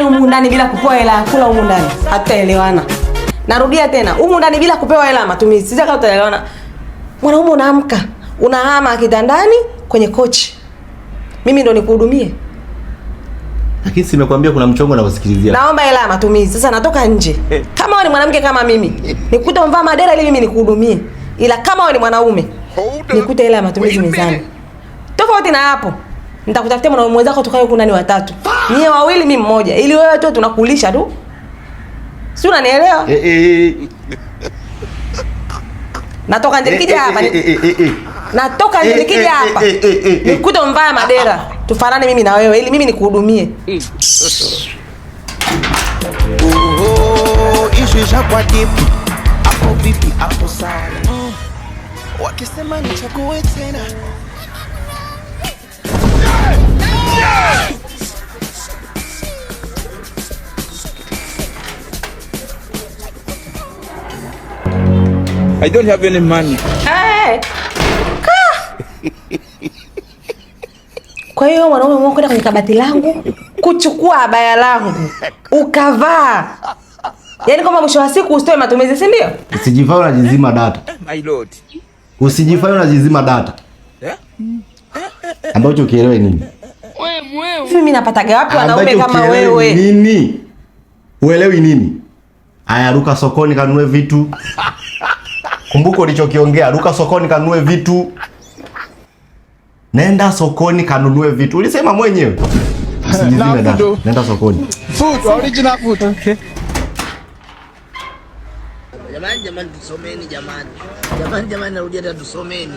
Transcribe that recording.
yani humu ndani bila kupewa hela ya kula humu ndani hatutaelewana. Narudia tena, humu ndani bila kupewa hela matumizi sija kama tutaelewana. Mwanaume unaamka, unahama kitandani kwenye kochi. Mimi ndo nikuhudumie. Lakini si nimekwambia kuna mchongo na kusikilizia. Naomba hela ya matumizi. Sasa natoka nje. Kama wewe ni mwanamke kama mimi, nikute umvaa madera ili mimi nikuhudumie. Ila kama wewe ni mwanaume, nikute hela ya matumizi mezani. Tofauti na hapo, nitakutafutia mwanaume mwenzako tukae huko ndani watatu. Nyie wawili mimi mmoja, ili wewe tu tunakulisha tu. Si unanielewa? Natoka nje nikija hapa. Natoka nje nikija hapa. Nikute umvaa madera. Tufanane mimi na wewe ili mimi nikuhudumie. Isha kwa deep. Hapo vipi hapo sawa. Wakisema nichague tena. I don't have any money. Hey. Kwa hiyo mwanaume mmoja kwenda kwenye kabati langu kuchukua abaya langu ukavaa. Yaani kama mwisho wa siku usitoe matumizi, si ndio? Usijifanye unajizima data. My lord. Usijifanye unajizima data. Ambacho kielewe nini? Mimi napataga wapi wanaume kama wewe? Nini? Uelewi nini? Aya, ruka sokoni kanunue vitu. Kumbuka ulichokiongea, ruka sokoni kanunue vitu. Nenda sokoni kanunue vitu. Ulisema mwenyewe. Usijizime data. Nenda sokoni. Food, original food. Okay. Jamani tusomeni jamani. Jamani narudia tena tusomeni.